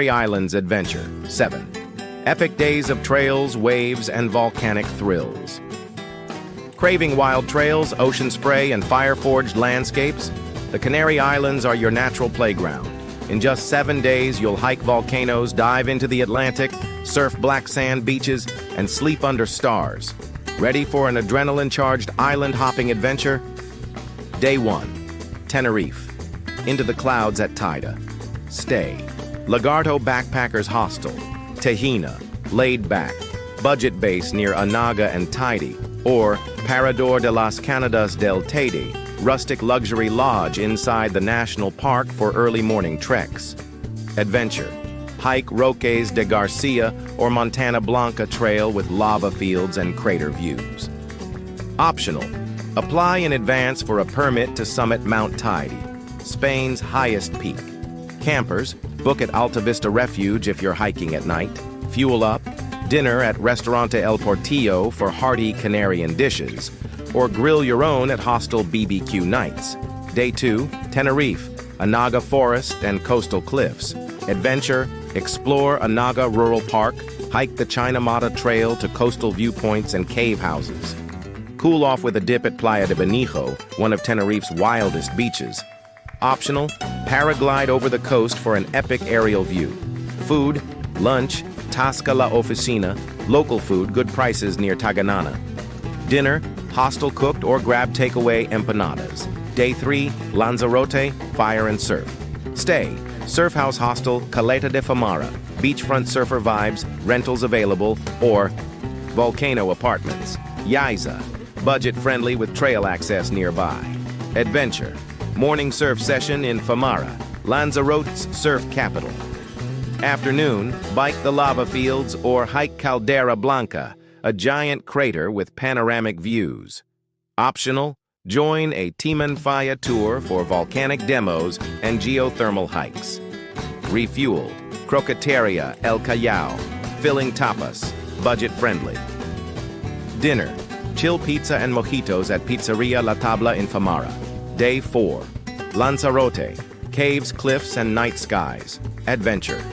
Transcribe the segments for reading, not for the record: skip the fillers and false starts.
Canary Islands Adventure. 7. Epic days of trails, waves, and volcanic thrills. Craving wild trails, ocean spray, and fire-forged landscapes? The Canary Islands are your natural playground. In just 7 days, you'll hike volcanoes, dive into the Atlantic, surf black sand beaches, and sleep under stars. Ready for an adrenaline-charged island-hopping adventure? Day 1. Tenerife. Into the clouds at Taida. Stay. Lagarto Backpackers Hostel. Tahina. Laid back. Budget base near Anaga and Tidy. Or Parador de las Canadas del Teide. Rustic luxury lodge inside the national park for early morning treks. Adventure. Hike Roques de Garcia or Montana Blanca trail with lava fields and crater views. Optional. Apply in advance for a permit to summit Mount Tidy, Spain's highest peak. Campers, book at Alta Vista Refuge if you're hiking at night. Fuel up. Dinner at Restaurante El Portillo for hearty Canarian dishes. Or grill your own at Hostel BBQ nights. Day 2, Tenerife, Anaga Forest and Coastal Cliffs. Adventure, explore Anaga Rural Park, hike the China Mata Trail to coastal viewpoints and cave houses. Cool off with a dip at Playa de Benijo, one of Tenerife's wildest beaches. Optional, paraglide over the coast for an epic aerial view. Food, lunch, Tasca La Oficina, local food, good prices near Taganana. Dinner, hostel cooked or grab takeaway empanadas. Day 3, Lanzarote, fire and surf. Stay, Surf House Hostel, Caleta de Famara, beachfront surfer vibes, rentals available, or Volcano Apartments. Yaiza, budget-friendly with trail access nearby. Adventure, morning surf session in Famara, Lanzarote's surf capital. Afternoon, bike the lava fields or hike Caldera Blanca, a giant crater with panoramic views. Optional, join a Timanfaya tour for volcanic demos and geothermal hikes. Refuel, Croqueteria El Callao, filling tapas, budget-friendly. Dinner, chill pizza and mojitos at Pizzeria La Tabla in Famara. Day 4, Lanzarote, caves, cliffs, and night skies. Adventure,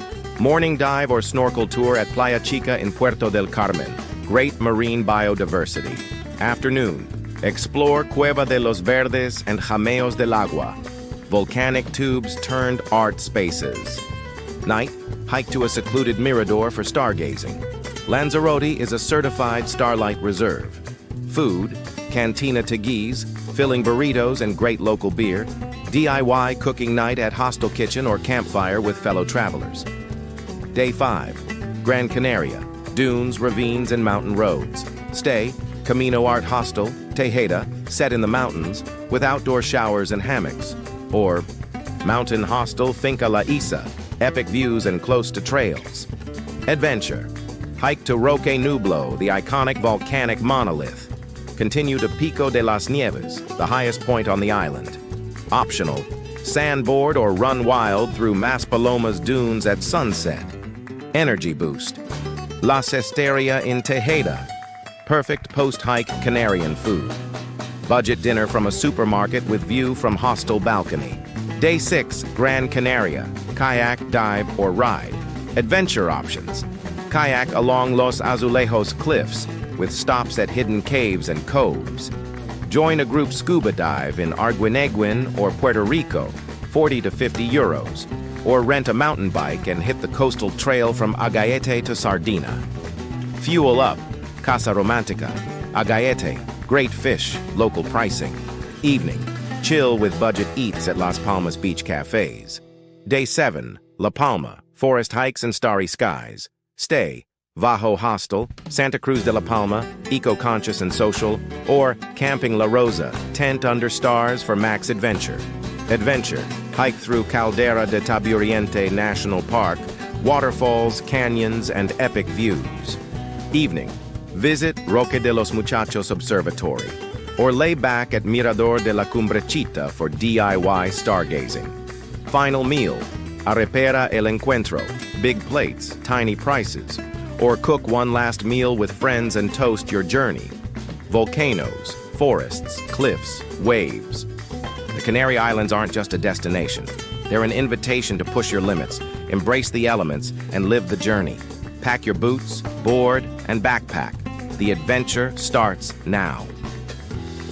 morning dive or snorkel tour at Playa Chica in Puerto del Carmen. Great marine biodiversity. Afternoon, explore Cueva de los Verdes and Jameos del Agua, volcanic tubes turned art spaces. Night, hike to a secluded mirador for stargazing. Lanzarote is a certified Starlight Reserve. Food, Cantina Teguise, filling burritos and great local beer. DIY cooking night at hostel kitchen or campfire with fellow travelers. Day 5, Gran Canaria, dunes, ravines, and mountain roads. Stay, Camino Art Hostel, Tejeda, set in the mountains, with outdoor showers and hammocks. Or Mountain Hostel Finca La Isa, epic views and close to trails. Adventure, hike to Roque Nublo, the iconic volcanic monolith. Continue to Pico de las Nieves, the highest point on the island. Optional, sandboard or run wild through Maspalomas dunes at sunset. Energy boost, La Cesteria in Tejeda, perfect post-hike Canarian food. Budget dinner from a supermarket with view from hostel balcony. Day 6, Gran Canaria, kayak, dive, or ride. Adventure options, kayak along Los Azulejos cliffs with stops at hidden caves and coves. Join a group scuba dive in Arguineguin or Puerto Rico, 40 to 50 euros. Or rent a mountain bike and hit the coastal trail from Agaete to Sardina. Fuel up, Casa Romantica, Agaete, great fish, local pricing. Evening, chill with budget eats at Las Palmas Beach Cafes. Day 7, La Palma, forest hikes and starry skies. Stay, Vajo Hostel, Santa Cruz de la Palma, eco-conscious and social. Or Camping La Rosa, tent under stars for max adventure. Adventure, hike through Caldera de Taburiente National Park, waterfalls, canyons, and epic views. Evening, visit Roque de los Muchachos Observatory, or lay back at Mirador de la Cumbrechita for DIY stargazing. Final meal, Arrepera el Encuentro, big plates, tiny prices, or cook one last meal with friends and toast your journey. Volcanoes, forests, cliffs, waves. The Canary Islands aren't just a destination. They're an invitation to push your limits, Embrace the elements and live the journey. Pack your boots, board, and backpack. The adventure starts now.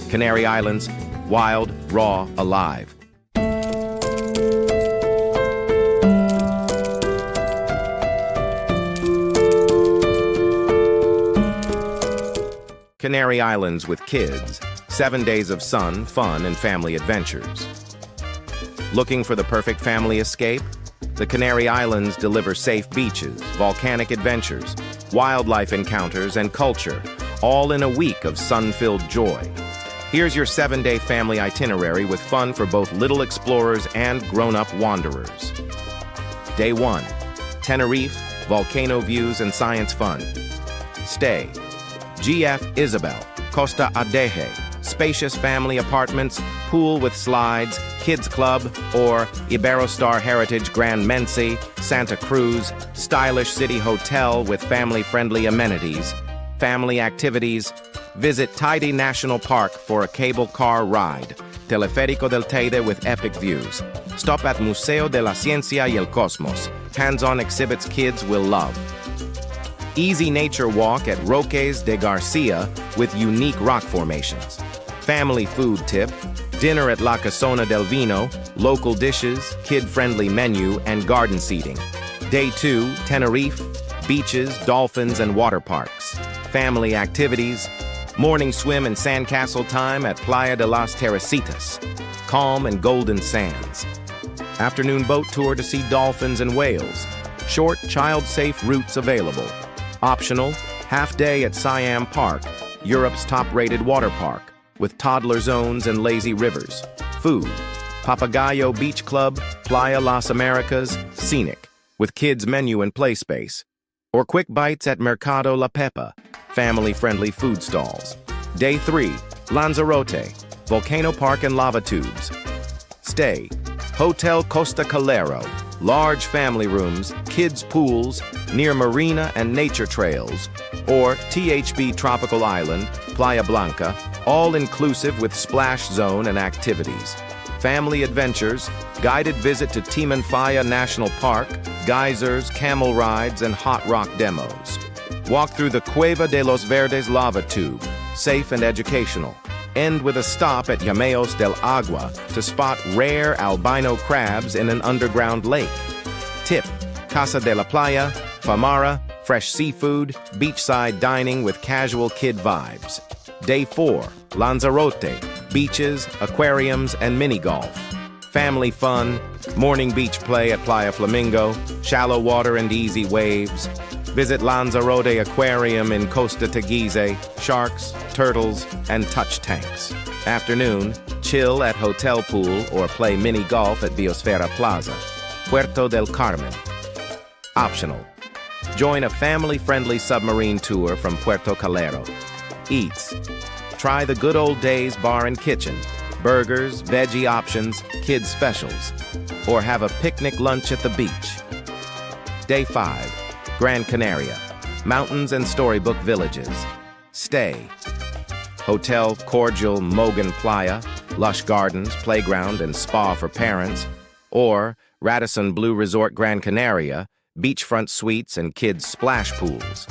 Canary Islands, wild, raw, alive. Canary Islands with kids. 7 days of sun, fun, and family adventures. Looking for the perfect family escape? The Canary Islands deliver safe beaches, volcanic adventures, wildlife encounters, and culture, all in a week of sun-filled joy. Here's your 7-day family itinerary with fun for both little explorers and grown-up wanderers. Day 1. Tenerife, volcano views and science fun. Stay. GF Isabel, Costa Adeje, spacious family apartments, pool with slides, kids club, or Iberostar Heritage Grand Mency, Santa Cruz, stylish city hotel with family-friendly amenities. Family activities, visit Teide National Park for a cable car ride, Teleférico del Teide with epic views. Stop at Museo de la Ciencia y el Cosmos, hands-on exhibits kids will love. Easy nature walk at Roques de Garcia with unique rock formations. Family food tip, dinner at La Casona del Vino, local dishes, kid-friendly menu, and garden seating. Day 2, Tenerife, beaches, dolphins, and water parks. Family activities, morning swim and sandcastle time at Playa de las Teresitas, calm and golden sands. Afternoon boat tour to see dolphins and whales. Short, child-safe routes available. Optional, half-day at Siam Park, Europe's top-rated water park, with toddler zones and lazy rivers. Food, Papagayo Beach Club, Playa Las Americas, scenic, with kids' menu and play space. Or quick bites at Mercado La Pepa, family-friendly food stalls. Day 3, Lanzarote, volcano park and lava tubes. Stay, Hotel Costa Calero, large family rooms, kids' pools, near marina and nature trails, or THB Tropical Island, Playa Blanca, all-inclusive with splash zone and activities. Family adventures, guided visit to Timanfaya National Park, geysers, camel rides, and hot rock demos. Walk through the Cueva de los Verdes lava tube, safe and educational. End with a stop at Llameos del Agua to spot rare albino crabs in an underground lake. Tip, Casa de la Playa, Famara, fresh seafood, beachside dining with casual kid vibes. Day 4, Lanzarote, beaches, aquariums, and mini-golf. Family fun, morning beach play at Playa Flamingo, shallow water and easy waves. Visit Lanzarote Aquarium in Costa Teguise, sharks, turtles, and touch tanks. Afternoon, chill at hotel pool or play mini-golf at Biosfera Plaza, Puerto del Carmen. Optional. Join a family-friendly submarine tour from Puerto Calero. Eats. Try the good old days bar and kitchen, burgers, veggie options, kids specials, or have a picnic lunch at the beach. Day 5, Gran Canaria, mountains and storybook villages. Stay. Hotel Cordial Mogan Playa, lush gardens, playground, and spa for parents, or Radisson Blue Resort Gran Canaria, beachfront suites and kids' splash pools.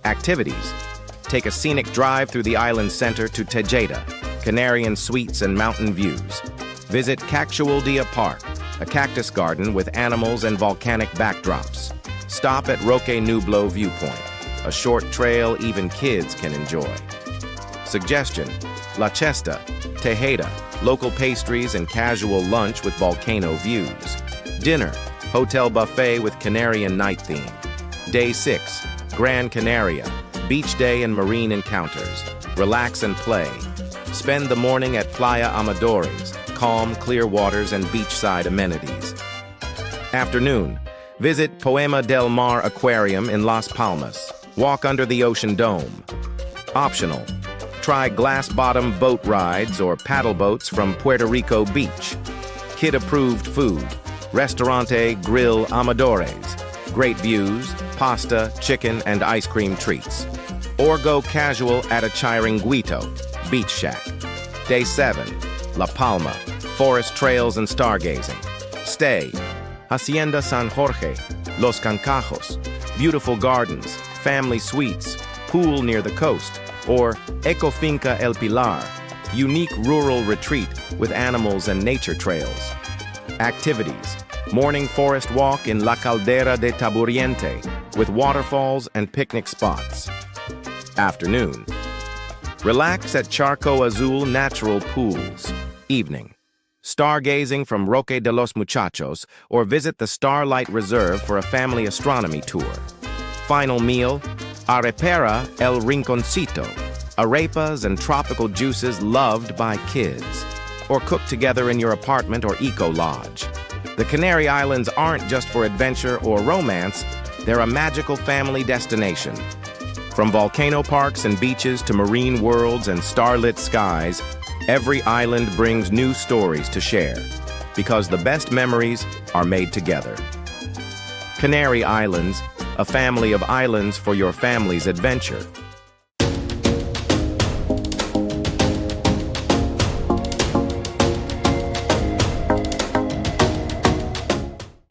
Activities. Take a scenic drive through the island center to Tejeda, Canarian suites and mountain views. Visit Cactualdia Park, a cactus garden with animals and volcanic backdrops. Stop at Roque Nublo Viewpoint, a short trail even kids can enjoy. Suggestion, La Chesta, Tejeda, local pastries and casual lunch with volcano views. Dinner, hotel buffet with Canarian night theme. Day 6, Gran Canaria, beach day and marine encounters. Relax and play. Spend the morning at Playa Amadores, calm, clear waters and beachside amenities. Afternoon, visit Poema del Mar Aquarium in Las Palmas. Walk under the ocean dome. Optional. Try glass-bottom boat rides or paddle boats from Puerto Rico Beach. Kid-approved food. Restaurante Grill Amadores. Great views, pasta, chicken, and ice cream treats. Or go casual at a Chiringuito, Beach Shack. Day 7, La Palma, forest trails and stargazing. Stay. Hacienda San Jorge, Los Cancajos, beautiful gardens, family suites, pool near the coast, or Ecofinca El Pilar, unique rural retreat with animals and nature trails. Activities: morning forest walk in La Caldera de Taburiente with waterfalls and picnic spots. Afternoon: relax at Charco Azul natural pools. Evening: stargazing from Roque de los Muchachos or visit the Starlight Reserve for a family astronomy tour. Final meal: arepera El Rinconcito, arepas and tropical juices loved by kids, or cooked together in your apartment or eco-lodge. The Canary Islands aren't just for adventure or romance, they're a magical family destination. From volcano parks and beaches to marine worlds and starlit skies, every island brings new stories to share, because the best memories are made together. Canary Islands, a family of islands for your family's adventure.